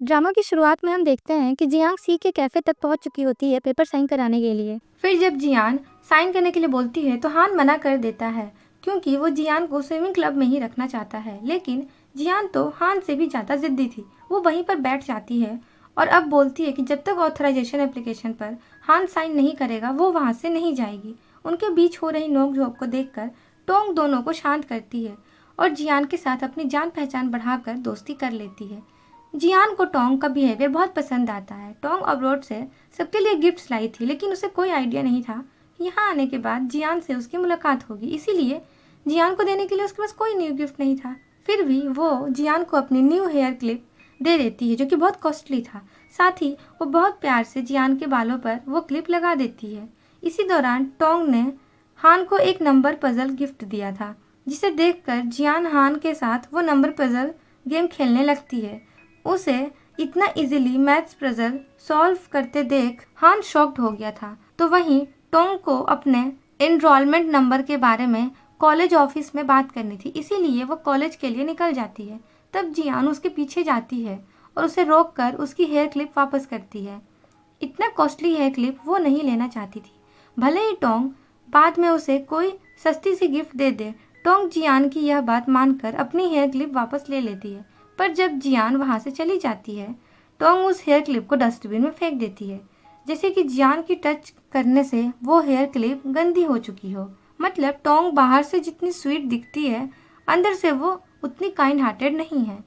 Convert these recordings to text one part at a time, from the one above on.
Drama की शुरुआत में हम देखते हैं कि जियांग सी के कैफे तक पहुंच चुकी होती है पेपर साइन कराने के लिए। फिर जब जियान साइन करने के लिए बोलती है तो हान मना कर देता है क्योंकि वो जियान को स्विमिंग क्लब में ही रखना चाहता है। लेकिन जियान तो हान से भी ज़्यादा जिद्दी थी। वो वहीं पर बैठ जाती है और अब बोलती है कि जब तक ऑथराइजेशन एप्लीकेशन पर हान साइन नहीं करेगा वो वहाँ से नहीं जाएगी। उनके बीच हो रही नोक-झोंक को देखकर टोंग दोनों को शांत करती है और जियान के साथ अपनी जान पहचान बढ़ाकर दोस्ती कर लेती है। जियान को टोंग का बिहेवियर बहुत पसंद आता है। टोंग अब्रॉड से सबके लिए गिफ्ट्स लाई थी, लेकिन उसे कोई आइडिया नहीं था यहाँ आने के बाद जियान से उसकी मुलाकात होगी, इसीलिए जियान को देने के लिए उसके पास कोई न्यू गिफ्ट नहीं था। फिर भी वो जियान को अपनी न्यू हेयर क्लिप दे देती है जो कि बहुत कॉस्टली था। साथ ही वो बहुत प्यार से जियान के बालों पर वो क्लिप लगा देती है। इसी दौरान टोंग ने हान को एक नंबर पजल गिफ्ट दिया था, जिसे देखकर जियान हान के साथ वो नंबर पजल गेम खेलने लगती है। उसे इतना इजीली मैथ्स पजल सॉल्व करते देख हान शॉक्ड हो गया था। तो वहीं टोंग को अपने एनरोलमेंट नंबर के बारे में कॉलेज ऑफिस में बात करनी थी, इसीलिए वो कॉलेज के लिए निकल जाती है। तब जियान उसके पीछे जाती है और उसे रोककर उसकी हेयर क्लिप वापस करती है। इतना कॉस्टली हेयर क्लिप वो नहीं लेना चाहती थी। भले ही टोंग बाद में उसे कोई सस्ती सी गिफ्ट दे दे, टोंग जियान की यह बात मानकर अपनी हेयर क्लिप वापस ले लेती है। पर जब जियान वहाँ से चली जाती है, टोंग उस हेयर क्लिप को डस्टबिन में फेंक देती है, जैसे कि जियान की टच करने से वो हेयर क्लिप गंदी हो चुकी हो। मतलब टोंग बाहर से जितनी स्वीट दिखती है, अंदर से वो उतनी काइंड हार्टेड नहीं है।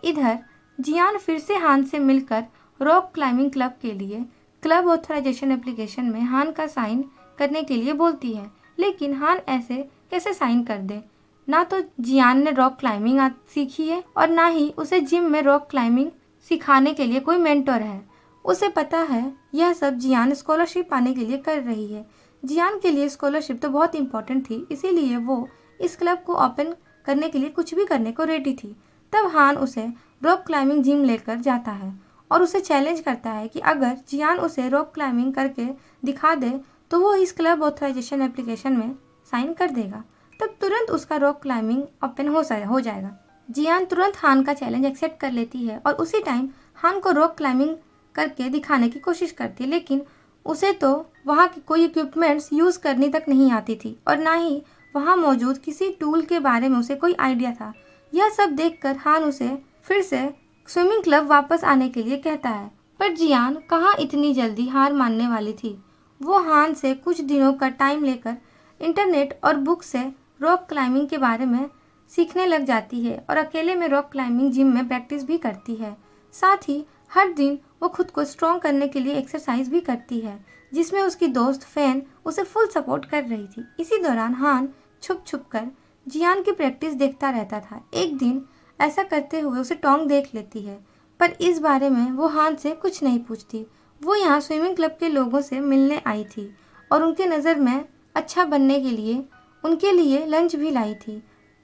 इधर जियान फिर से हान से मिलकर रॉक क्लाइंबिंग क्लब के लिए क्लब ऑथराइजेशन एप्लीकेशन में हान का साइन करने के लिए बोलती है, लेकिन हान ऐसे कैसे साइन कर दे। ना तो जियान ने रॉक क्लाइंबिंग सीखी है और ना ही उसे जिम में रॉक क्लाइंबिंग सिखाने के लिए कोई मेंटर है। उसे पता है यह सब जियान स्कॉलरशिप पाने के लिए कर रही है। जियान के लिए स्कॉलरशिप तो बहुत इम्पोर्टेंट थी, इसीलिए वो इस क्लब को ओपन करने के लिए कुछ भी करने को रेडी थी। तब हान उसे रॉक क्लाइंबिंग जिम लेकर जाता है और उसे चैलेंज करता है कि अगर जियान उसे रॉक क्लाइंबिंग करके दिखा दे तो वो इस क्लब ऑथराइजेशन एप्लीकेशन में साइन कर देगा। तब तुरंत उसका रॉक क्लाइंबिंग ओपन हो जाएगा। जियान तुरंत हान का चैलेंज एक्सेप्ट कर लेती है और उसी टाइम हान को रॉक क्लाइंबिंग करके दिखाने की कोशिश करती है, लेकिन उसे तो वहाँ की कोई इक्विपमेंट्स यूज़ करनी तक नहीं आती थी और ना ही वहाँ मौजूद किसी टूल के बारे में उसे कोई आइडिया था। यह सब देखकर हान उसे फिर से स्विमिंग क्लब वापस आने के लिए कहता है, पर जियान कहाँ इतनी जल्दी हार मानने वाली थी। वो हान से कुछ दिनों का टाइम लेकर इंटरनेट और बुक से रॉक क्लाइंबिंग के बारे में सीखने लग जाती है और अकेले में रॉक क्लाइंबिंग जिम में प्रैक्टिस भी करती है। साथ ही हर दिन वो खुद को स्ट्रॉन्ग करने के लिए एक्सरसाइज भी करती है, जिसमें उसकी दोस्त फैन उसे फुल सपोर्ट कर रही थी। इसी दौरान हान छुप छुप कर जियान की प्रैक्टिस देखता रहता था। एक दिन ऐसा करते हुए उसे टोंग देख लेती है, पर इस बारे में वो हान से कुछ नहीं पूछती। वो यहाँ स्विमिंग क्लब के लोगों से मिलने आई थी और उनके नज़र में अच्छा बनने के लिए उनके लिए लंच भी लाई थी।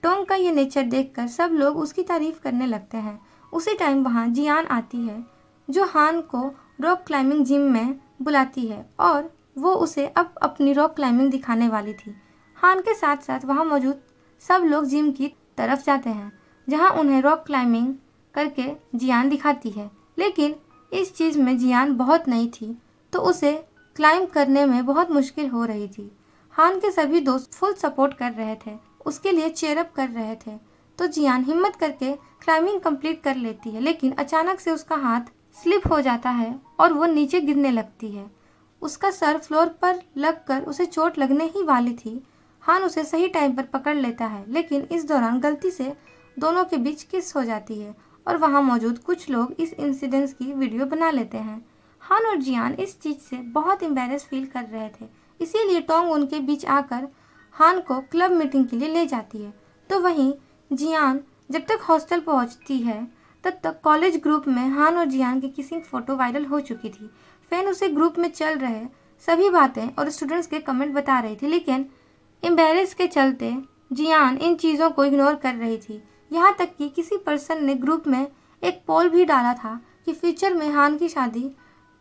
टोंग का ये नेचर देखकर सब लोग उसकी तारीफ करने लगते हैं। उसी टाइम वहाँ जियान आती है जो हान को रॉक क्लाइंबिंग जिम में बुलाती है और वो उसे अब अपनी रॉक क्लाइंबिंग दिखाने वाली थी। हान के साथ साथ वहाँ मौजूद सब लोग जिम की तरफ जाते हैं, जहाँ उन्हें रॉक क्लाइंबिंग करके जियान दिखाती है। लेकिन इस चीज़ में जियान बहुत नई थी, तो उसे क्लाइंब करने में बहुत मुश्किल हो रही थी। हान के सभी दोस्त फुल सपोर्ट कर रहे थे, उसके लिए चेयरअप कर रहे थे, तो जियान हिम्मत करके क्लाइंबिंग कंप्लीट कर लेती है। लेकिन अचानक से उसका हाथ स्लिप हो जाता है और वो नीचे गिरने लगती है। उसका सर फ्लोर पर लगकर उसे चोट लगने ही वाली थी। हान उसे सही टाइम पर पकड़ लेता है, लेकिन इस दौरान गलती से दोनों के बीच किस हो जाती है और वहाँ मौजूद कुछ लोग इस इंसिडेंस की वीडियो बना लेते हैं। हान और जियान इस चीज़ से बहुत एम्बैरेस फील कर रहे थे, इसीलिए टोंग उनके बीच आकर हान को क्लब मीटिंग के लिए ले जाती है। तो वहीं जियान जब तक हॉस्टल पहुंचती है तब तक कॉलेज ग्रुप में हान और जियान की किसिंग फोटो वायरल हो चुकी थी। फैन उसे ग्रुप में चल रहे सभी बातें और स्टूडेंट्स के कमेंट बता रही थी, लेकिन एम्बैरेस के चलते जियान इन चीज़ों को इग्नोर कर रही थी। यहाँ तक कि किसी पर्सन ने ग्रुप में एक पोल भी डाला था कि फ्यूचर में हान की शादी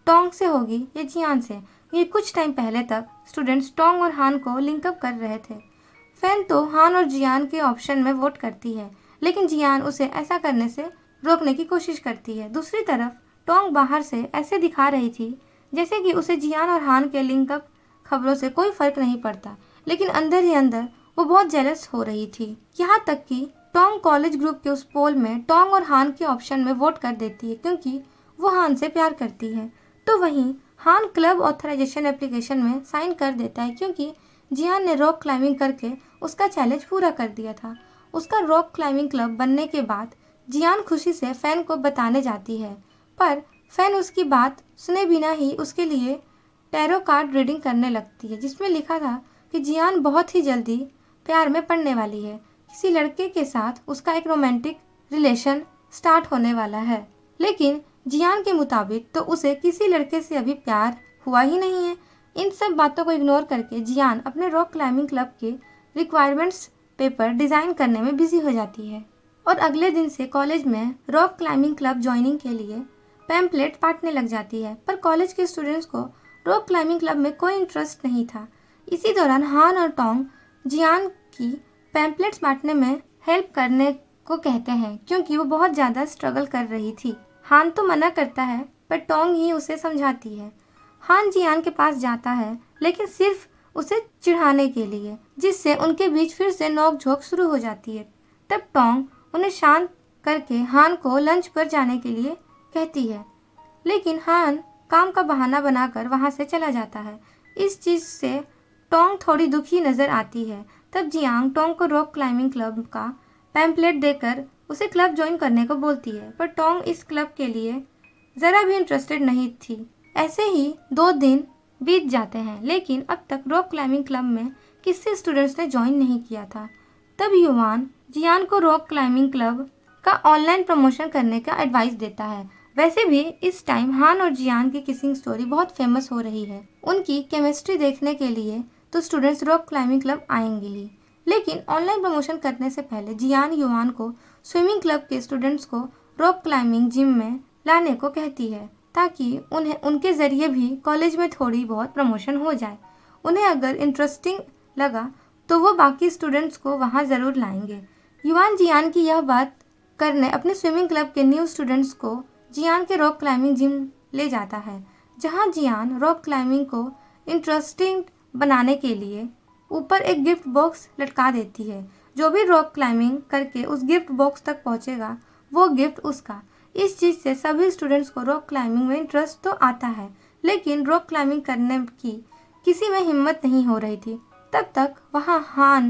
टोंग से होगी या जियान से। ये कुछ टाइम पहले तक स्टूडेंट्स टोंग और हान को लिंकअप कर रहे थे। फैन तो हान और जियान के ऑप्शन में वोट करती है, लेकिन जियान उसे ऐसा करने से रोकने की कोशिश करती है। दूसरी तरफ टोंग बाहर से ऐसे दिखा रही थी जैसे कि उसे जियान और हान के लिंकअप खबरों से कोई फर्क नहीं पड़ता, लेकिन अंदर ही अंदर वो बहुत जेलस हो रही थी। यहाँ तक कि टोंग कॉलेज ग्रुप के उस पोल में टोंग और हान के ऑप्शन में वोट कर देती है क्योंकि वो हान से प्यार करती है। तो वहीं हान क्लब ऑथराइजेशन एप्लीकेशन में साइन कर देता है क्योंकि जियान ने रॉक क्लाइंबिंग करके उसका चैलेंज पूरा कर दिया था। उसका रॉक क्लाइंबिंग क्लब बनने के बाद जियान खुशी से फैन को बताने जाती है, पर फैन उसकी बात सुने बिना ही उसके लिए टैरो कार्ड रीडिंग करने लगती है, जिसमें लिखा था कि जियान बहुत ही जल्दी प्यार में पड़ने वाली है। किसी लड़के के साथ उसका एक रोमांटिक रिलेशन स्टार्ट होने वाला है, लेकिन जियान के मुताबिक तो उसे किसी लड़के से अभी प्यार हुआ ही नहीं है। इन सब बातों को इग्नोर करके जियान अपने रॉक क्लाइंबिंग क्लब के रिक्वायरमेंट्स पेपर डिज़ाइन करने में बिजी हो जाती है और अगले दिन से कॉलेज में रॉक क्लाइंबिंग क्लब ज्वाइनिंग के लिए पैम्पलेट बांटने लग जाती है। पर कॉलेज के स्टूडेंट्स को रॉक क्लाइंबिंग क्लब में कोई इंटरेस्ट नहीं था। इसी दौरान हान और टोंग जियान की पैम्पलेट्स बांटने में हेल्प करने को कहते हैं क्योंकि वो बहुत ज़्यादा स्ट्रगल कर रही थी। हान तो मना करता है पर टोंग ही उसे समझाती है। हान जियान के पास जाता है लेकिन सिर्फ उसे चिढ़ाने के लिए, जिससे उनके बीच फिर से नोक-झोंक शुरू हो जाती है। तब टोंग उन्हें शांत करके हान को लंच पर जाने के लिए कहती है, लेकिन हान काम का बहाना बनाकर वहां से चला जाता है। इस चीज़ से टोंग थोड़ी दुखी नज़र आती है। तब जियांग टोंग को रॉक क्लाइंबिंग क्लब का पैम्पलेट देकर उसे क्लब ज्वाइन करने को बोलती है, पर टोंग इस क्लब के लिए ज़रा भी इंटरेस्टेड नहीं थी। ऐसे ही 2 दिन बीत जाते हैं, लेकिन अब तक रॉक क्लाइंबिंग क्लब में किसी स्टूडेंट्स ने ज्वाइन नहीं किया था। तब युवान जियान को रॉक क्लाइंबिंग क्लब का ऑनलाइन प्रमोशन करने का एडवाइस देता है। वैसे भी इस टाइम हान और जियान की किसिंग स्टोरी बहुत फेमस हो रही है। उनकी केमिस्ट्री देखने के लिए तो स्टूडेंट्स रॉक क्लाइंबिंग क्लब आएंगे ही, लेकिन ऑनलाइन प्रमोशन करने से पहले जियान युवान को स्विमिंग क्लब के स्टूडेंट्स को रॉक क्लाइंबिंग जिम में लाने को कहती है, ताकि उन्हें उनके ज़रिए भी कॉलेज में थोड़ी बहुत प्रमोशन हो जाए। उन्हें अगर इंटरेस्टिंग लगा तो वो बाकी स्टूडेंट्स को वहाँ ज़रूर लाएंगे। युवान जियान की यह बात करने अपने स्विमिंग क्लब के न्यू स्टूडेंट्स को जियान के रॉक क्लाइंबिंग जिम ले जाता है, जहाँ जियान रॉक क्लाइंबिंग को इंटरेस्टिंग बनाने के लिए ऊपर एक गिफ्ट बॉक्स लटका देती है। जो भी रॉक क्लाइंबिंग करके उस गिफ्ट बॉक्स तक पहुँचेगा वो गिफ्ट उसका। इस चीज़ से सभी स्टूडेंट्स को रॉक क्लाइंबिंग में इंटरेस्ट तो आता है, लेकिन रॉक क्लाइंबिंग करने की किसी में हिम्मत नहीं हो रही थी। तब तक वहाँ हान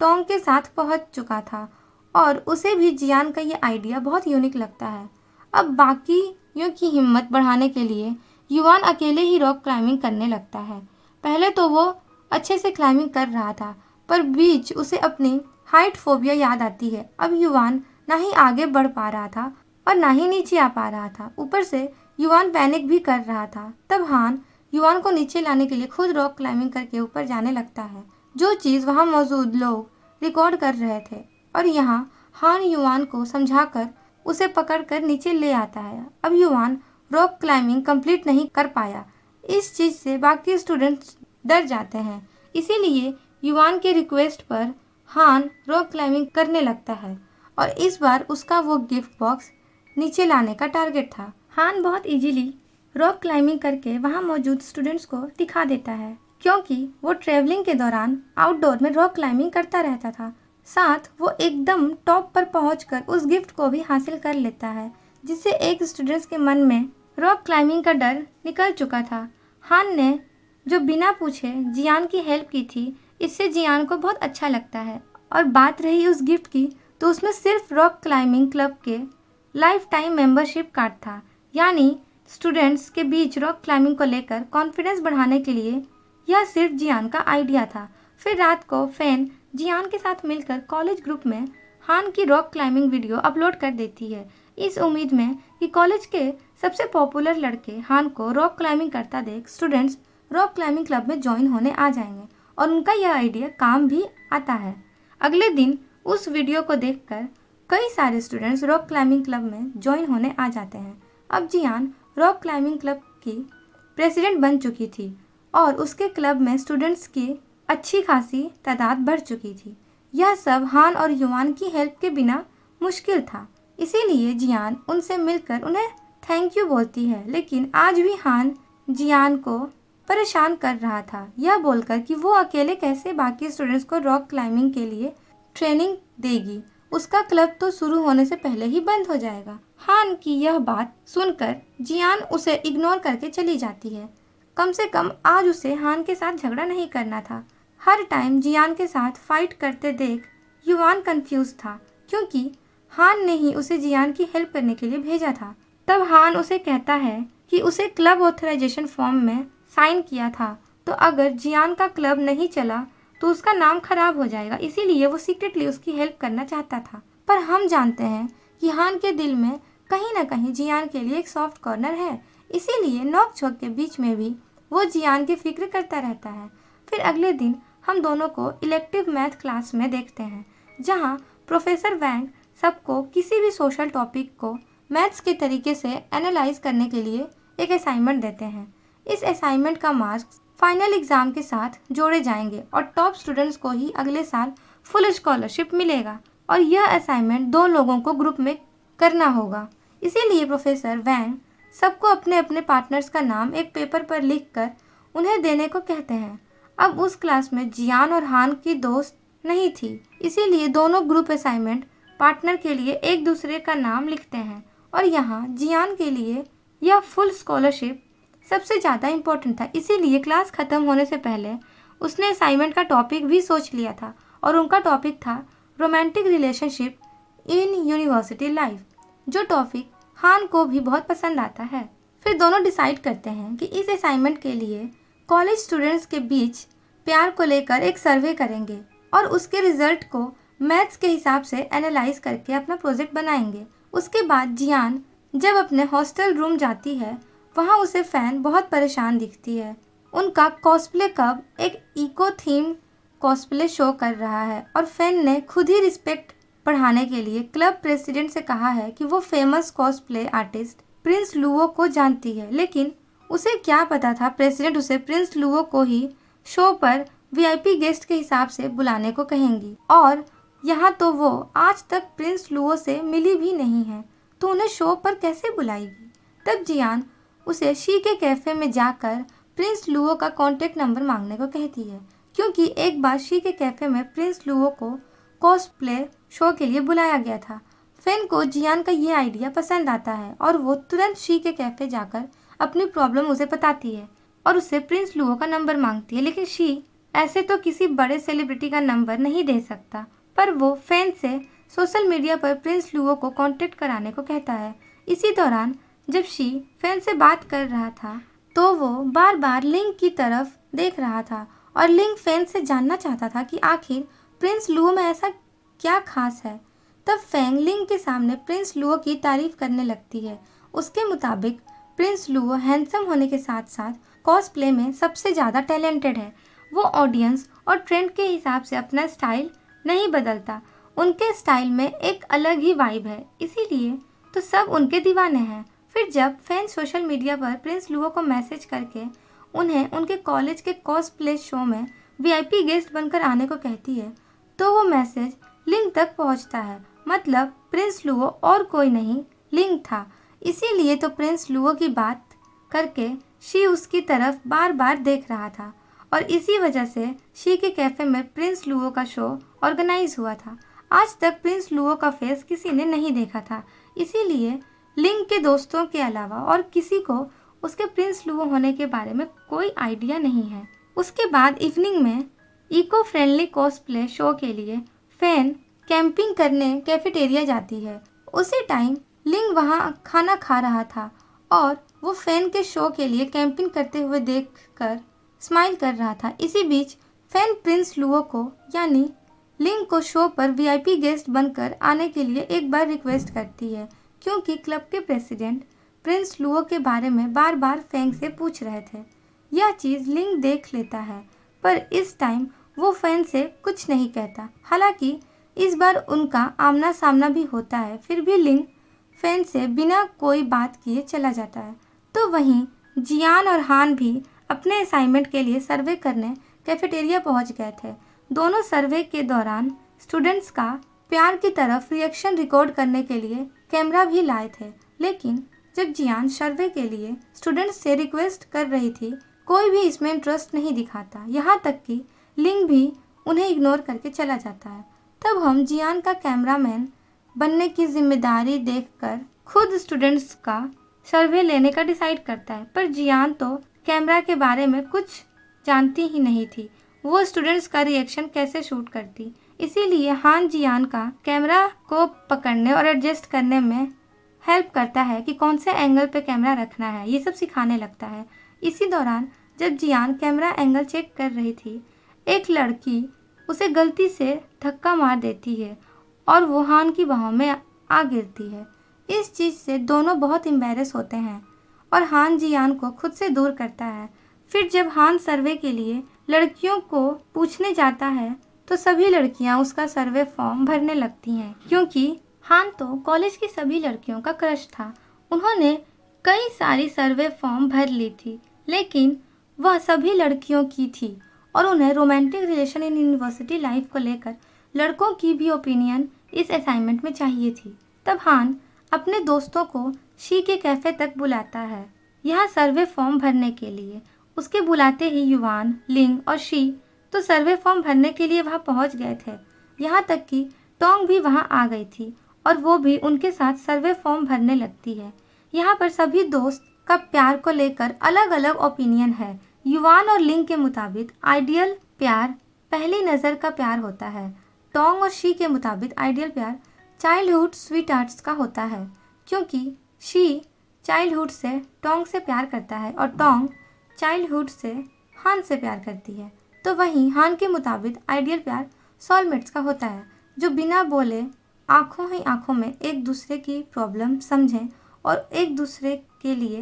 टोंग के साथ पहुँच चुका था और उसे भी जियान का ये आइडिया बहुत यूनिक लगता है। अब बाकियों की हिम्मत बढ़ाने के लिए युवान अकेले ही रॉक क्लाइंबिंग करने लगता है। पहले तो वो अच्छे से क्लाइंबिंग कर रहा था, पर बीच उसे अपनी हाइट फोबिया याद आती है। अब युवान ना ही आगे बढ़ पा रहा था और ना ही नीचे आ पा रहा था। ऊपर से युवान पैनिक भी कर रहा था। तब हान युवान को नीचे लाने के लिए खुद रॉक क्लाइंबिंग करके ऊपर जाने लगता है, जो चीज़ वहाँ मौजूद लोग रिकॉर्ड कर रहे थे, और यहाँ हान युवान को समझाकर उसे पकड़कर नीचे ले आता है। अब युवान रॉक क्लाइंबिंग कंप्लीट नहीं कर पाया। इस चीज़ से बाकी स्टूडेंट्स डर जाते हैं, इसीलिए युवान के रिक्वेस्ट पर हान रॉक क्लाइंबिंग करने लगता है और इस बार उसका वो गिफ्ट बॉक्स नीचे लाने का टारगेट था। हान बहुत इजीली रॉक क्लाइंबिंग करके वहाँ मौजूद स्टूडेंट्स को दिखा देता है, क्योंकि वो ट्रैवलिंग के दौरान आउटडोर में रॉक क्लाइंबिंग करता रहता था। साथ वो एकदम टॉप पर पहुंचकर उस गिफ्ट को भी हासिल कर लेता है, जिससे एक स्टूडेंट्स के मन में रॉक क्लाइंबिंग का डर निकल चुका था। हान ने जो बिना पूछे जियान की हेल्प की थी, इससे जियान को बहुत अच्छा लगता है। और बात रही उस गिफ्ट की, तो उसमें सिर्फ रॉक क्लाइंबिंग क्लब के लाइफ टाइम मेंबरशिप कार्ड था। यानी स्टूडेंट्स के बीच रॉक क्लाइंबिंग को लेकर कॉन्फिडेंस बढ़ाने के लिए यह सिर्फ जियान का आइडिया था। फिर रात को फैन जियान के साथ मिलकर कॉलेज ग्रुप में हान की रॉक क्लाइंबिंग वीडियो अपलोड कर देती है, इस उम्मीद में कि कॉलेज के सबसे पॉपुलर लड़के हान को रॉक क्लाइंबिंग करता देख स्टूडेंट्स रॉक क्लाइंबिंग क्लब में ज्वाइन होने आ जाएंगे, और उनका यह आइडिया काम भी आता है। अगले दिन उस वीडियो को देखकर कई सारे स्टूडेंट्स रॉक क्लाइंबिंग क्लब में ज्वाइन होने आ जाते हैं। अब जियान रॉक क्लाइंबिंग क्लब की प्रेसिडेंट बन चुकी थी और उसके क्लब में स्टूडेंट्स की अच्छी खासी तादाद बढ़ चुकी थी। यह सब हान और युवान की हेल्प के बिना मुश्किल था। इसीलिए जियान उनसे मिलकर उन्हें थैंक यू बोलती है। लेकिन आज भी हान जियान को परेशान कर रहा था, यह बोलकर कि वो अकेले कैसे बाकी स्टूडेंट्स को रॉक क्लाइंबिंग के लिए ट्रेनिंग देगी, उसका क्लब तो शुरू होने से पहले ही बंद हो जाएगा। हान की यह बात सुनकर जियान उसे इग्नोर करके चली जाती है। कम से कम आज उसे हान के साथ झगड़ा नहीं करना था। हर टाइम जियान के साथ फाइट करते देख युवान कंफ्यूज था, क्योंकि हान ने ही उसे जियान की हेल्प करने के लिए भेजा था। तब हान उसे कहता है कि उसे क्लब ऑथराइजेशन फॉर्म में साइन किया था, तो अगर जियान का क्लब नहीं चला तो उसका नाम खराब हो जाएगा, इसीलिए वो सीक्रेटली उसकी हेल्प करना चाहता था। पर हम जानते हैं कि हान के दिल में कहीं ना कहीं जियान के लिए एक सॉफ्ट कॉर्नर है, इसीलिए नोक झोंक के बीच में भी वो जियान की फिक्र करता रहता है। फिर अगले दिन हम दोनों को इलेक्टिव मैथ क्लास में देखते हैं, जहाँ प्रोफेसर वैंग सबको किसी भी सोशल टॉपिक को मैथ्स के तरीके से एनालाइज करने के लिए एक असाइनमेंट देते हैं। इस असाइनमेंट का मार्क्स फाइनल एग्जाम के साथ जोड़े जाएंगे और टॉप स्टूडेंट्स को ही अगले साल फुल स्कॉलरशिप मिलेगा, और यह असाइनमेंट 2 लोगों को ग्रुप में करना होगा। इसीलिए प्रोफेसर वैंग सबको अपने अपने पार्टनर्स का नाम एक पेपर पर लिखकर उन्हें देने को कहते हैं। अब उस क्लास में जियान और हान की दोस्त नहीं थी, इसीलिए दोनों ग्रुप असाइनमेंट पार्टनर के लिए एक दूसरे का नाम लिखते हैं, और यहाँ जियान के लिए यह फुल स्कॉलरशिप सबसे ज़्यादा इम्पोर्टेंट था। इसीलिए क्लास ख़त्म होने से पहले उसने असाइनमेंट का टॉपिक भी सोच लिया था, और उनका टॉपिक था romantic relationship in university life, जो टॉपिक हान को भी बहुत पसंद आता है। फिर दोनों डिसाइड करते हैं कि इस असाइनमेंट के लिए कॉलेज स्टूडेंट्स के बीच प्यार को लेकर एक सर्वे करेंगे और उसके रिजल्ट को मैथ्स के हिसाब से एनालाइज करके अपना प्रोजेक्ट बनाएंगे। उसके बाद जियान जब अपने हॉस्टल रूम जाती है, वहाँ उसे फैन बहुत परेशान दिखती है। उनका कॉस्प्ले क्लब एक इको थीम कॉस्प्ले शो कर रहा है, और फैन ने खुद ही रिस्पेक्ट बढ़ाने के लिए क्लब प्रेसिडेंट से कहा है कि वो famous cosplay artist Prince Luo को जानती है। लेकिन उसे क्या पता था प्रेसिडेंट उसे प्रिंस लुओ को ही शो पर वीआईपी गेस्ट के हिसाब से बुलाने को कहेंगी, और यहाँ तो वो आज तक प्रिंस लुओ से मिली भी नहीं है, तो उन्हें शो पर कैसे बुलाएगी। तब जियान उसे शी के कैफ़े में जाकर प्रिंस लुओ का कॉन्टैक्ट नंबर मांगने को कहती है, क्योंकि एक बार शी के कैफ़े में प्रिंस लुओ को कॉस्प्ले शो के लिए बुलाया गया था। फैन को जियान का ये आइडिया पसंद आता है, और वो तुरंत शी के कैफ़े जाकर अपनी प्रॉब्लम उसे बताती है और उससे प्रिंस लुओ का नंबर मांगती है। लेकिन शी ऐसे तो किसी बड़े सेलिब्रिटी का नंबर नहीं दे सकता, पर वो फैन से सोशल मीडिया पर प्रिंस लुओ को कांटेक्ट कराने को कहता है। इसी दौरान जब शी फैन से बात कर रहा था, तो वो बार बार लिंग की तरफ देख रहा था, और लिंग फैन से जानना चाहता था कि आखिर प्रिंस लुओ में ऐसा क्या खास है। तब फैंग लिंग के सामने प्रिंस लुओ की तारीफ करने लगती है। उसके मुताबिक प्रिंस लुओ हैंडसम होने के साथ साथ कॉस्प्ले में सबसे ज़्यादा टैलेंटेड है। वो ऑडियंस और ट्रेंड के हिसाब से अपना स्टाइल नहीं बदलता, उनके स्टाइल में एक अलग ही वाइब है, इसीलिए तो सब उनके दीवाने हैं। फिर जब फैन सोशल मीडिया पर प्रिंस लुओ को मैसेज करके उन्हें उनके कॉलेज के कॉस्प्ले शो में वीआईपी गेस्ट बनकर आने को कहती है, तो वो मैसेज लिंग तक पहुंचता है। मतलब प्रिंस लुओ और कोई नहीं, लिंग था। इसीलिए तो प्रिंस लुओ की बात करके शी उसकी तरफ बार बार देख रहा था, और इसी वजह से शी के कैफ़े में प्रिंस लुओ का शो ऑर्गेनाइज हुआ था। आज तक प्रिंस लुओ का फेस किसी ने नहीं देखा था, इसीलिए लिंग के दोस्तों के अलावा और किसी को उसके प्रिंस लुओ होने के बारे में कोई आइडिया नहीं है। उसके बाद इवनिंग में इको फ्रेंडली कॉस्प्ले शो के लिए फैन कैंपिंग करने कैफेटेरिया जाती है। उसी टाइम लिंग वहाँ खाना खा रहा था, और वो फैन के शो के लिए कैंपिंग करते हुए देखकर स्माइल कर रहा था। इसी बीच फैन प्रिंस लुओ को यानी लिंग को शो पर वीआईपी गेस्ट बनकर आने के लिए एक बार रिक्वेस्ट करती है, क्योंकि क्लब के प्रेसिडेंट प्रिंस लुओ के बारे में बार बार फैंग से पूछ रहे थे। यह चीज़ लिंग देख लेता है, पर इस टाइम वो फैन से कुछ नहीं कहता। हालांकि इस बार उनका आमना सामना भी होता है, फिर भी लिंग फैन से बिना कोई बात किए चला जाता है। तो वहीं जियान और हान भी अपने असाइनमेंट के लिए सर्वे करने कैफेटेरिया पहुंच गए थे। दोनों सर्वे के दौरान स्टूडेंट्स का प्यार की तरफ रिएक्शन रिकॉर्ड करने के लिए कैमरा भी लाए थे, लेकिन जब जियान सर्वे के लिए स्टूडेंट्स से रिक्वेस्ट कर रही थी, कोई भी इसमें इंटरेस्ट नहीं दिखाता। यहाँ तक कि लिंग भी उन्हें इग्नोर करके चला जाता है। तब हम जियान का कैमरामैन बनने की जिम्मेदारी देखकर खुद स्टूडेंट्स का सर्वे लेने का डिसाइड करता है। पर जियान तो कैमरा के बारे में कुछ जानती ही नहीं थी, वो स्टूडेंट्स का रिएक्शन कैसे शूट करती। इसीलिए हान जियान का कैमरा को पकड़ने और एडजस्ट करने में हेल्प करता है कि कौन से एंगल पे कैमरा रखना है, ये सब सिखाने लगता है। इसी दौरान जब जियान कैमरा एंगल चेक कर रही थी, एक लड़की उसे गलती से धक्का मार देती है और वो हान की बाहों में आ गिरती है। इस चीज़ से दोनों बहुत एम्बैरेस होते हैं और हान जियान को खुद से दूर करता है। फिर जब हान सर्वे के लिए लड़कियों को पूछने जाता है तो सभी लड़कियां उसका सर्वे फॉर्म भरने लगती हैं, क्योंकि हान तो कॉलेज की सभी लड़कियों का क्रश था। उन्होंने कई सारी सर्वे फॉर्म भर ली थी, लेकिन वह सभी लड़कियों की थी और उन्हें romantic relation in university life को लेकर लड़कों की भी ओपिनियन इस असाइनमेंट में चाहिए थी। तब हान अपने दोस्तों को शी के कैफ़े तक बुलाता है यहाँ सर्वे फॉर्म भरने के लिए। उसके बुलाते ही युवान, लिंग और शी तो सर्वे फॉर्म भरने के लिए वहाँ पहुँच गए थे। यहाँ तक कि टोंग भी वहाँ आ गई थी और वो भी उनके साथ सर्वे फॉर्म भरने लगती है। यहाँ पर सभी दोस्त का प्यार को लेकर अलग अलग ओपिनियन है। युवान और लिंग के मुताबिक आइडियल प्यार पहली नज़र का प्यार होता है। टोंग और शी के मुताबिक आइडियल प्यार चाइल्डहुड स्वीट आर्ट्स का होता है, क्योंकि शी चाइल्डहुड से टोंग से प्यार करता है और टोंग चाइल्डहुड से हान से प्यार करती है। तो वहीं हान के मुताबिक आइडियल प्यार सोलमेट्स का होता है, जो बिना बोले आंखों ही आंखों में एक दूसरे की प्रॉब्लम समझें और एक दूसरे के लिए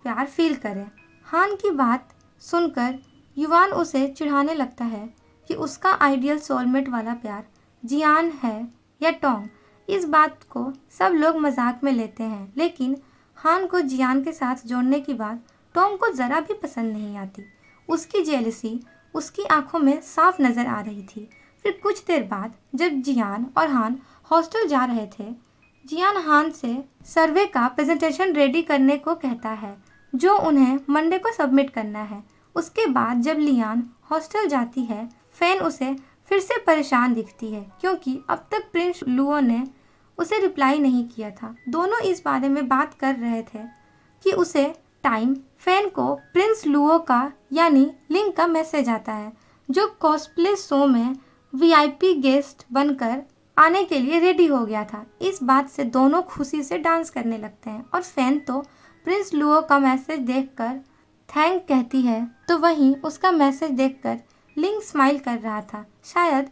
प्यार फील करें। हान की बात सुनकर युवान उसे चिढ़ाने लगता है कि उसका आइडियल सोलमेट वाला प्यार जियान है या टोंग। इस बात को सब लोग मजाक में लेते हैं, लेकिन हान को जियान के साथ जोड़ने की बात टोंग को ज़रा भी पसंद नहीं आती। उसकी जेलसी उसकी आंखों में साफ नज़र आ रही थी। फिर कुछ देर बाद जब जियान और हान हॉस्टल जा रहे थे, जियान हान से सर्वे का प्रेजेंटेशन रेडी करने को कहता है, जो उन्हें मंडे को सबमिट करना है। उसके बाद जब लियान हॉस्टल जाती है, फैन उसे फिर से परेशान दिखती है, क्योंकि अब तक प्रिंस लुओ ने उसे रिप्लाई नहीं किया था। दोनों इस बारे में बात कर रहे थे कि उसे टाइम फैन को प्रिंस लुओ का यानी लिंग का मैसेज आता है, जो कॉस्प्ले शो में वीआईपी गेस्ट बनकर आने के लिए रेडी हो गया था। इस बात से दोनों खुशी से डांस करने लगते हैं और फैन तो प्रिंस लुओ का मैसेज देखकर थैंक कहती है, तो वहीं उसका मैसेज देखकर लिंग स्माइल कर रहा था। शायद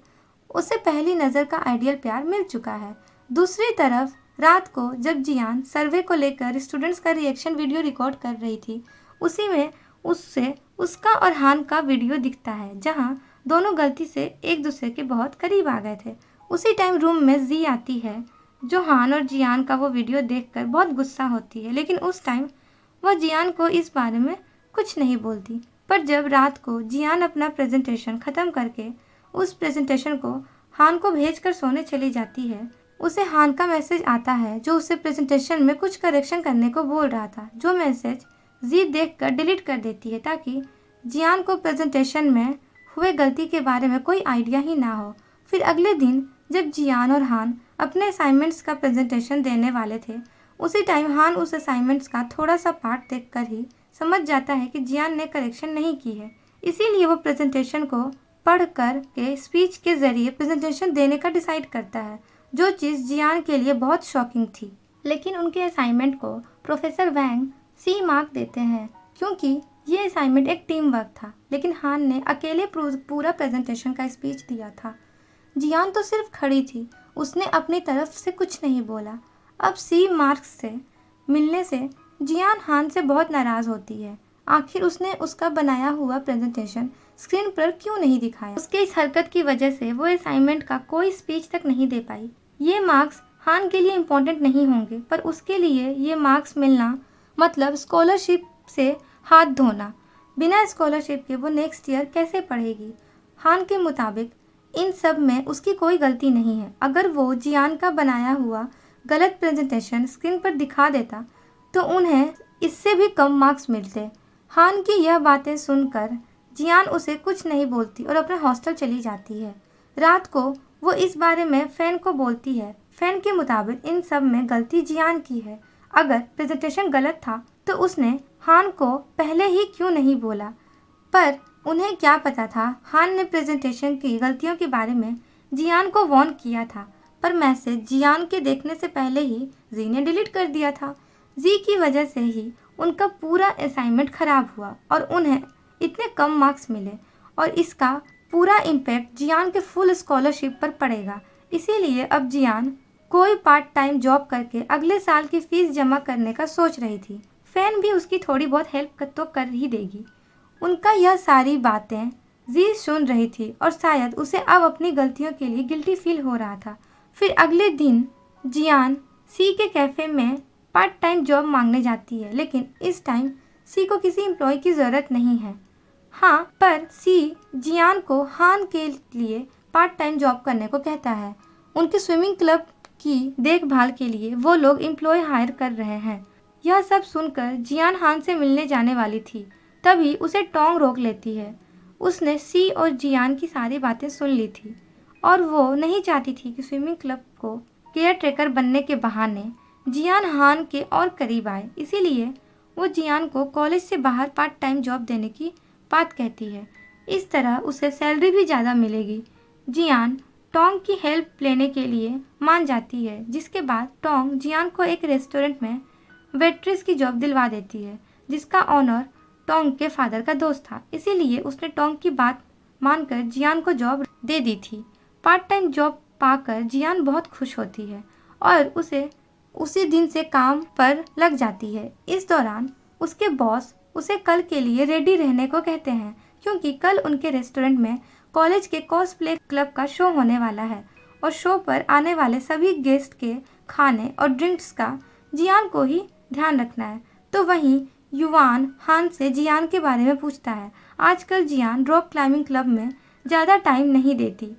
उसे पहली नज़र का आइडियल प्यार मिल चुका है। दूसरी तरफ रात को जब जियान सर्वे को लेकर स्टूडेंट्स का रिएक्शन वीडियो रिकॉर्ड कर रही थी, उसी में उससे उसका और हान का वीडियो दिखता है, जहां दोनों गलती से एक दूसरे के बहुत करीब आ गए थे। उसी टाइम रूम में जी आती है, जो हान और जियान का वो वीडियो देखकर बहुत गुस्सा होती है, लेकिन उस टाइम वह जियान को इस बारे में कुछ नहीं बोलती। पर जब रात को जियान अपना प्रेजेंटेशन ख़त्म करके उस प्रेजेंटेशन को हान को भेजकर सोने चली जाती है, उसे हान का मैसेज आता है, जो उसे प्रेजेंटेशन में कुछ करेक्शन करने को बोल रहा था, जो मैसेज जी देखकर डिलीट कर देती है, ताकि जियान को प्रेजेंटेशन में हुए गलती के बारे में कोई आइडिया ही ना हो। फिर अगले दिन जब जियान और हान अपने असाइनमेंट्स का प्रेजेंटेशन देने वाले थे, उसी टाइम हान उस असाइनमेंट्स का थोड़ा सा पार्ट देखकर ही समझ जाता है कि जियान ने करेक्शन नहीं की है। इसीलिए वो प्रेजेंटेशन को पढ़ कर के स्पीच के ज़रिए प्रेजेंटेशन देने का डिसाइड करता है, जो चीज़ जियान के लिए बहुत शॉकिंग थी। लेकिन उनके असाइनमेंट को प्रोफेसर वैंग सी मार्क देते हैं, क्योंकि ये असाइनमेंट एक टीम वर्क था। लेकिन हान ने अकेले पूरा प्रेजेंटेशन का स्पीच दिया था। जियान तो सिर्फ खड़ी थी, उसने अपनी तरफ से कुछ नहीं बोला। अब सी मार्क्स से मिलने से जियान हान से बहुत नाराज़ होती है। आखिर उसने उसका बनाया हुआ प्रेजेंटेशन स्क्रीन पर क्यों नहीं दिखाया। उसके इस हरकत की वजह से वो असाइनमेंट का कोई स्पीच तक नहीं दे पाई। ये मार्क्स हान के लिए इम्पोर्टेंट नहीं होंगे, पर उसके लिए ये मार्क्स मिलना मतलब स्कॉलरशिप से हाथ धोना। बिना स्कॉलरशिप के वो नेक्स्ट ईयर कैसे पढ़ेगी। हान के मुताबिक इन सब में उसकी कोई गलती नहीं है। अगर वो जियान का बनाया हुआ गलत प्रेजेंटेशन स्क्रीन पर दिखा देता तो उन्हें इससे भी कम मार्क्स मिलते। हान की यह बातें सुनकर जियान उसे कुछ नहीं बोलती और अपने हॉस्टल चली जाती है। रात को वो इस बारे में फैन को बोलती है। फैन के मुताबिक इन सब में गलती जियान की है। अगर प्रेजेंटेशन गलत था तो उसने हान को पहले ही क्यों नहीं बोला। पर उन्हें क्या पता था, हान ने प्रेजेंटेशन की गलतियों के बारे में जियान को वार्न किया था, पर मैसेज जियान के देखने से पहले ही जी ने डिलीट कर दिया था। जी की वजह से ही उनका पूरा असाइनमेंट खराब हुआ और उन्हें इतने कम मार्क्स मिले और इसका पूरा इम्पैक्ट जियान के फुल स्कॉलरशिप पर पड़ेगा। इसीलिए अब जियान कोई पार्ट टाइम जॉब करके अगले साल की फीस जमा करने का सोच रही थी। फैन भी उसकी थोड़ी बहुत हेल्प तो कर ही देगी। उनका यह सारी बातें जी सुन रही थी और शायद उसे अब अपनी गलतियों के लिए गिल्टी फील हो रहा था। फिर अगले दिन जियान सी के कैफ़े में पार्ट टाइम जॉब मांगने जाती है, लेकिन इस टाइम सी को किसी एम्प्लॉय की ज़रूरत नहीं है। हाँ, पर सी जियान को हान के लिए पार्ट टाइम जॉब करने को कहता है। उनके स्विमिंग क्लब की देखभाल के लिए वो लोग एम्प्लॉय हायर कर रहे हैं। यह सब सुनकर जियान हान से मिलने जाने वाली थी, तभी उसे टोंग रोक लेती है। उसने सी और जियान की सारी बातें सुन ली थी और वो नहीं चाहती थी कि स्विमिंग क्लब को केयर टेकर बनने के बहाने जियान हान के और करीब आए। इसीलिए वो जियान को कॉलेज से बाहर पार्ट टाइम जॉब देने की बात कहती है। इस तरह उसे सैलरी भी ज़्यादा मिलेगी। जियान टोंग की हेल्प लेने के लिए मान जाती है, जिसके बाद टोंग जियान को एक रेस्टोरेंट में वेट्रेस की जॉब दिलवा देती है, जिसका ऑनर टोंग के फादर का दोस्त था। इसीलिए उसने टोंग की बात मानकर जियान को जॉब दे दी थी। पार्ट टाइम जॉब पाकर जियान बहुत खुश होती है और उसे उसी दिन से काम पर लग जाती है। इस दौरान उसके बॉस उसे कल के लिए रेडी रहने को कहते हैं, क्योंकि कल उनके रेस्टोरेंट में कॉलेज के कॉस्प्ले क्लब का शो होने वाला है और शो पर आने वाले सभी गेस्ट के खाने और ड्रिंक्स का जियान को ही ध्यान रखना है। तो वहीं युवान हान से जियान के बारे में पूछता है। आजकल जियान रॉक क्लाइंबिंग क्लब में ज़्यादा टाइम नहीं देती।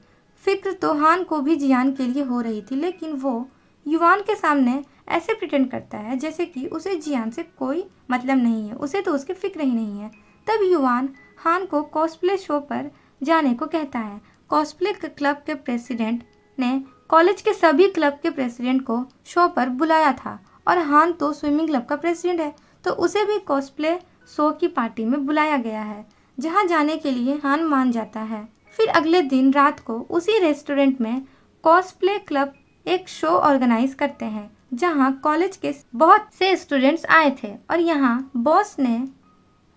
फिक्र तो हान को भी जियान के लिए हो रही थी, लेकिन वो युवान के सामने ऐसे प्रिटेंड करता है जैसे कि उसे जियान से कोई मतलब नहीं है, उसे तो उसकी फिक्र ही नहीं है। तब युवान हान को कॉस्प्ले शो पर जाने को कहता है। कॉस्प्ले क्लब के प्रेसिडेंट ने कॉलेज के सभी क्लब के प्रेसिडेंट को शो पर बुलाया था और हान तो स्विमिंग क्लब का प्रेसिडेंट है, तो उसे भी कॉस्प्ले शो की पार्टी में बुलाया गया है, जहां जाने के लिए हान मान जाता है। फिर अगले दिन रात को उसी रेस्टोरेंट में कॉस्प्ले क्लब एक शो ऑर्गेनाइज करते हैं, जहां कॉलेज के बहुत से स्टूडेंट्स आए थे और यहां बॉस ने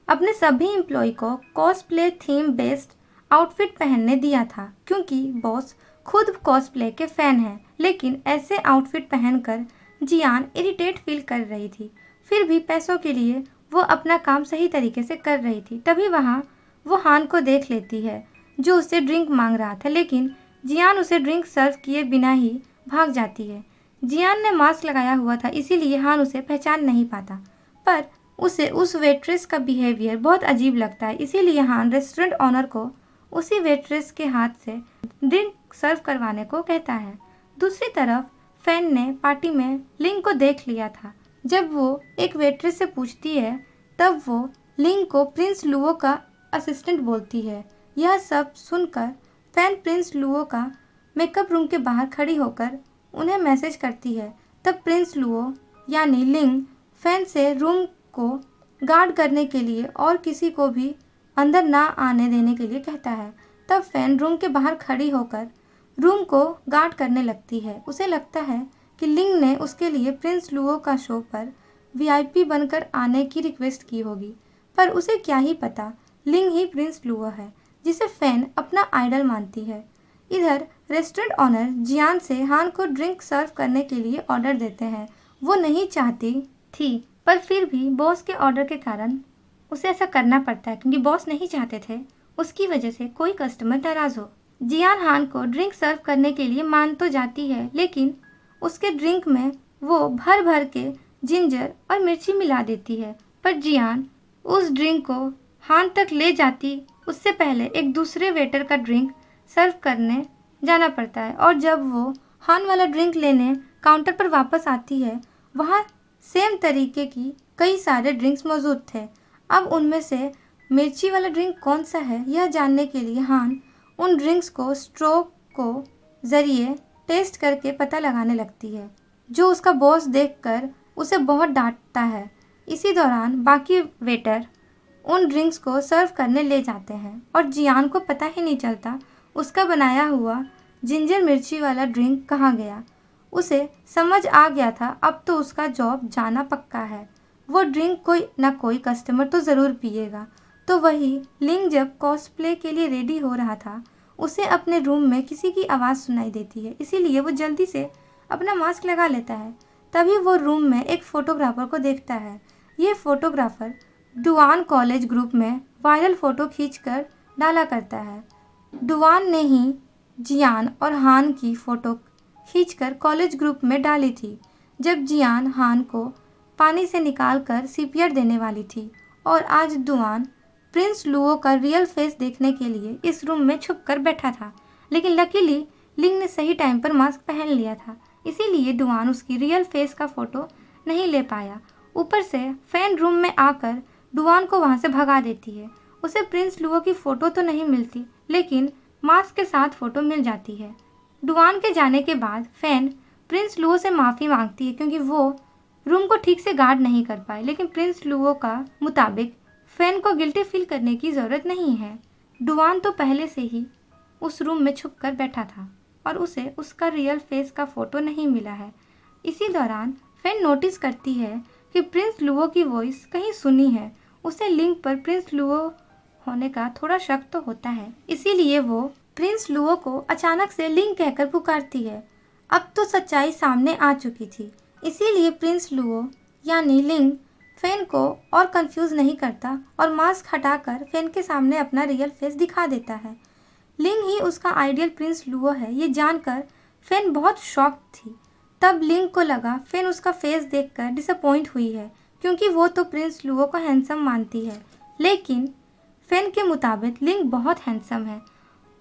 अपने सभी एम्प्लॉय को कॉस्प्ले थीम बेस्ड आउटफिट पहनने दिया था, क्योंकि बॉस खुद कॉस्प्ले के फैन हैं। लेकिन ऐसे आउटफिट पहनकर जियान इरिटेट फील कर रही थी। फिर भी पैसों के लिए वो अपना काम सही तरीके से कर रही थी। तभी वहाँ वो हान को देख लेती है, जो उससे ड्रिंक मांग रहा था, लेकिन जियान उसे ड्रिंक सर्व किए बिना ही भाग जाती है। जियान ने मास्क लगाया हुआ था, इसीलिए हान उसे पहचान नहीं पाता, पर उसे उस वेट्रेस का बिहेवियर बहुत अजीब लगता है। इसीलिए हान रेस्टोरेंट ऑनर को उसी वेट्रेस के हाथ से ड्रिंक सर्व करवाने को कहता है। दूसरी तरफ फैन ने पार्टी में लिंग को देख लिया था। जब वो एक वेट्रेस से पूछती है, तब वो लिंग को प्रिंस लुओ का असिस्टेंट बोलती है। यह सब सुनकर फैन प्रिंस लुओ का मेकअप रूम के बाहर खड़ी होकर उन्हें मैसेज करती है। तब प्रिंस लुओ यानी लिंग फैन से रूम को गार्ड करने के लिए और किसी को भी अंदर ना आने देने के लिए कहता है। तब फैन रूम के बाहर खड़ी होकर रूम को गार्ड करने लगती है। उसे लगता है कि लिंग ने उसके लिए प्रिंस लुओ का शो पर वीआईपी बनकर आने की रिक्वेस्ट की होगी, पर उसे क्या ही पता, लिंग ही प्रिंस लुओ है, जिसे फैन अपना आइडल मानती है। इधर रेस्टोरेंट ऑनर जियान से हान को ड्रिंक सर्व करने के लिए ऑर्डर देते हैं। वो नहीं चाहती थी, पर फिर भी बॉस के ऑर्डर के कारण उसे ऐसा करना पड़ता है, क्योंकि बॉस नहीं चाहते थे उसकी वजह से कोई कस्टमर नाराज़ हो। जियान हान को ड्रिंक सर्व करने के लिए मान तो जाती है, लेकिन उसके ड्रिंक में वो भर भर के जिंजर और मिर्ची मिला देती है। पर जियान उस ड्रिंक को हान तक ले जाती उससे पहले एक दूसरे वेटर का ड्रिंक सर्व करने जाना पड़ता है, और जब वो हान वाला ड्रिंक लेने काउंटर पर वापस आती है, वहाँ सेम तरीके की कई सारे ड्रिंक्स मौजूद थे। अब उनमें से मिर्ची वाला ड्रिंक कौन सा है, यह जानने के लिए हान उन ड्रिंक्स को स्ट्रो को ज़रिए टेस्ट करके पता लगाने लगती है, जो उसका बॉस देखकर उसे बहुत डांटता है। इसी दौरान बाकी वेटर उन ड्रिंक्स को सर्व करने ले जाते हैं और जियान को पता ही नहीं चलता उसका बनाया हुआ जिंजर मिर्ची वाला ड्रिंक कहाँ गया। उसे समझ आ गया था अब तो उसका जॉब जाना पक्का है। वो ड्रिंक कोई ना कोई कस्टमर तो ज़रूर पिएगा। तो वही लिंग जब कॉस्प्ले के लिए रेडी हो रहा था, उसे अपने रूम में किसी की आवाज़ सुनाई देती है, इसीलिए वो जल्दी से अपना मास्क लगा लेता है। तभी वो रूम में एक फ़ोटोग्राफ़र को देखता है। ये फ़ोटोग्राफ़र डुआन कॉलेज ग्रुप में वायरल फ़ोटो खींचकर डाला करता है। डुआन ने ही जियान और हान की फ़ोटो खींचकर कॉलेज ग्रुप में डाली थी, जब जियान हान को पानी से निकालकर सीपीआर देने वाली थी। और आज डुआन प्रिंस लुओ का रियल फेस देखने के लिए इस रूम में छुप कर बैठा था, लेकिन लकीली लिंग ने सही टाइम पर मास्क पहन लिया था, इसीलिए डुआन उसकी रियल फेस का फ़ोटो नहीं ले पाया। ऊपर से फैन रूम में आकर डुआन को वहाँ से भगा देती है। उसे प्रिंस लुओ की फ़ोटो तो नहीं मिलती, लेकिन मास्क के साथ फ़ोटो मिल जाती है। डुआन के जाने के बाद फैन प्रिंस लुओ से माफ़ी मांगती है, क्योंकि वो रूम को ठीक से गार्ड नहीं कर पाए। लेकिन प्रिंस लुओ का मुताबिक फैन को गिल्टी फील करने की ज़रूरत नहीं है। डुआन तो पहले से ही उस रूम में छुप कर बैठा था और उसे उसका रियल फेस का फ़ोटो नहीं मिला है। इसी दौरान फैन नोटिस करती है कि प्रिंस लुओ की वॉइस कहीं सुनी है। उसे लिंक पर प्रिंस लुओ होने का थोड़ा शक तो होता है, इसीलिए वो प्रिंस लुओ को अचानक से लिंक कहकर पुकारती है। अब तो सच्चाई सामने आ चुकी थी, इसीलिए प्रिंस लुओ यानी लिंग फैन को और कंफ्यूज नहीं करता और मास्क हटाकर फैन के सामने अपना रियल फेस दिखा देता है। लिंग ही उसका आइडियल प्रिंस लुओ है, ये जानकर फैन बहुत शॉक थी। तब लिंग को लगा फैन उसका फेस देखकर डिसअपॉइंट हुई है, क्योंकि वो तो प्रिंस लुओ को हैंडसम मानती है। लेकिन फैन के मुताबिक लिंग बहुत हैंडसम है।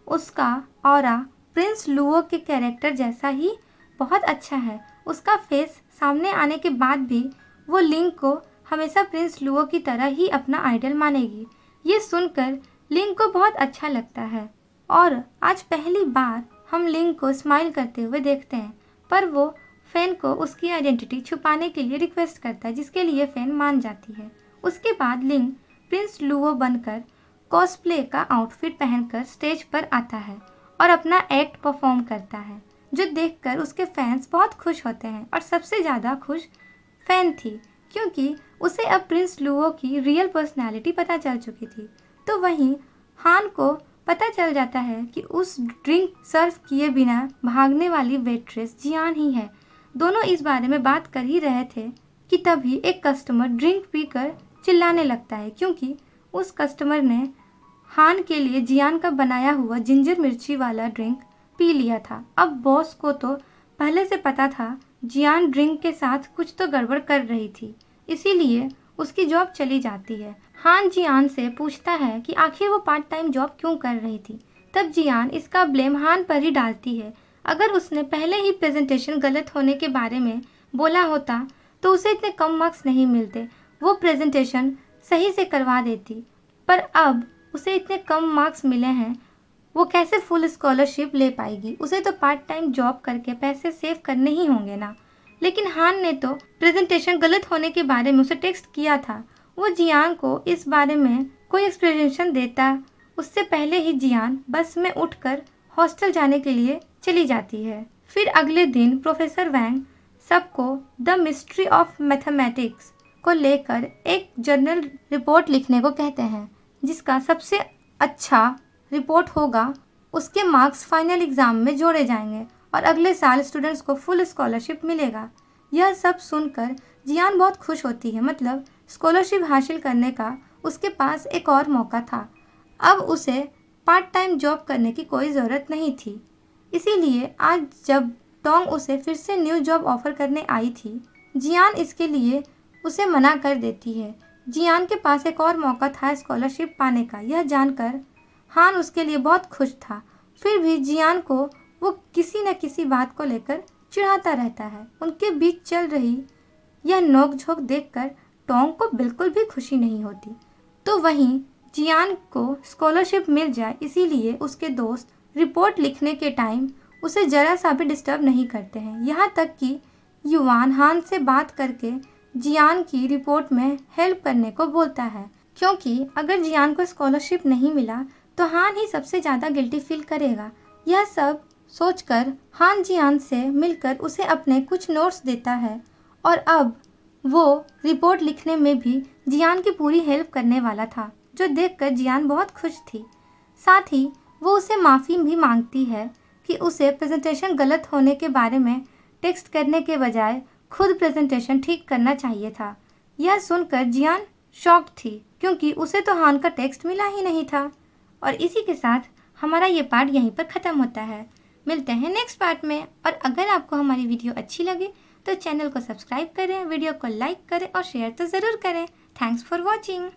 उसका ऑरा प्रिंस लुओ के कैरेक्टर जैसा ही बहुत अच्छा है। उसका फेस सामने आने के बाद भी वो लिंग को हमेशा प्रिंस लुओ की तरह ही अपना आइडल मानेगी। ये सुनकर लिंग को बहुत अच्छा लगता है और आज पहली बार हम लिंग को स्माइल करते हुए देखते हैं, पर वो फैन को उसकी आइडेंटिटी छुपाने के लिए रिक्वेस्ट करता है, जिसके लिए फैन मान जाती है। उसके बाद लिंग प्रिंस लुओ बनकर कॉस्प्ले का आउटफिट पहनकर स्टेज पर आता है और अपना एक्ट परफॉर्म करता है, जो देखकर उसके फैंस बहुत खुश होते हैं। और सबसे ज़्यादा खुश फैन थी, क्योंकि उसे अब प्रिंस लुओ की रियल पर्सनैलिटी पता चल चुकी थी। तो वहीं हान को पता चल जाता है कि उस ड्रिंक सर्व किए बिना भागने वाली वेट्रेस जियान ही है। दोनों इस बारे में बात कर ही रहे थे कि तभी एक कस्टमर ड्रिंक पीकर चिल्लाने लगता है, क्योंकि उस कस्टमर ने हान के लिए जियान का बनाया हुआ जिंजर मिर्ची वाला ड्रिंक पी लिया था। अब बॉस को तो पहले से पता था जियान ड्रिंक के साथ कुछ तो गड़बड़ कर रही थी, इसीलिए उसकी जॉब चली जाती है। हान जियान से पूछता है कि आखिर वो पार्ट टाइम जॉब क्यों कर रही थी। तब जियान इसका ब्लेम हान पर ही डालती है। अगर उसने पहले ही प्रेजेंटेशन गलत होने के बारे में बोला होता तो उसे इतने कम मार्क्स नहीं मिलते, वो प्रेजेंटेशन सही से करवा देती। पर अब उसे इतने कम मार्क्स मिले हैं, वो कैसे फुल स्कॉलरशिप ले पाएगी। उसे तो पार्ट टाइम जॉब करके पैसे सेव करने ही होंगे ना। लेकिन हान ने तो प्रेजेंटेशन गलत होने के बारे में उसे टेक्स्ट किया था। वो जियान को इस बारे में कोई एक्सप्लेनेशन देता उससे पहले ही जियान बस में उठकर हॉस्टल जाने के लिए चली जाती है। फिर अगले दिन प्रोफेसर वैंग सबको द मिस्ट्री ऑफ मैथमेटिक्स को लेकर एक जर्नल रिपोर्ट लिखने को कहते हैं, जिसका सबसे अच्छा रिपोर्ट होगा उसके मार्क्स फाइनल एग्ज़ाम में जोड़े जाएंगे और अगले साल स्टूडेंट्स को फुल स्कॉलरशिप मिलेगा। यह सब सुनकर जियान बहुत खुश होती है, मतलब स्कॉलरशिप हासिल करने का उसके पास एक और मौका था। अब उसे पार्ट टाइम जॉब करने की कोई ज़रूरत नहीं थी। इसीलिए आज जब टोंग उसे फिर से न्यू जॉब ऑफ़र करने आई थी, जियान इसके लिए उसे मना कर देती है। जियान के पास एक और मौका था स्कॉलरशिप पाने का। यह जानकर हान उसके लिए बहुत खुश था। फिर भी जियान को वो किसी न किसी बात को लेकर चिढ़ाता रहता है। उनके बीच चल रही यह नोक-झोंक देखकर टोंग को बिल्कुल भी खुशी नहीं होती। तो वहीं जियान को स्कॉलरशिप मिल जाए इसीलिए उसके दोस्त रिपोर्ट लिखने के टाइम उसे जरा सा भी डिस्टर्ब नहीं करते हैं। यहाँ तक कि युवान हान से बात करके जियान की रिपोर्ट में हेल्प करने को बोलता है, क्योंकि अगर जियान को स्कॉलरशिप नहीं मिला तो हान ही सबसे ज़्यादा गिल्टी फील करेगा। यह सब सोचकर हान जियान से मिलकर उसे अपने कुछ नोट्स देता है और अब वो रिपोर्ट लिखने में भी जियान की पूरी हेल्प करने वाला था, जो देखकर जियान बहुत खुश थी। साथ ही वो उसे माफ़ी भी मांगती है कि उसे प्रेजेंटेशन गलत होने के बारे में टेक्स्ट करने के बजाय खुद प्रेजेंटेशन ठीक करना चाहिए था। यह सुनकर जियान शॉक्ड थी, क्योंकि उसे तो हान का टेक्स्ट मिला ही नहीं था। और इसी के साथ हमारा ये पार्ट यहीं पर ख़त्म होता है। मिलते हैं नेक्स्ट पार्ट में। और अगर आपको हमारी वीडियो अच्छी लगी तो चैनल को सब्सक्राइब करें, वीडियो को लाइक करें और शेयर तो ज़रूर करें। Thanks for watching.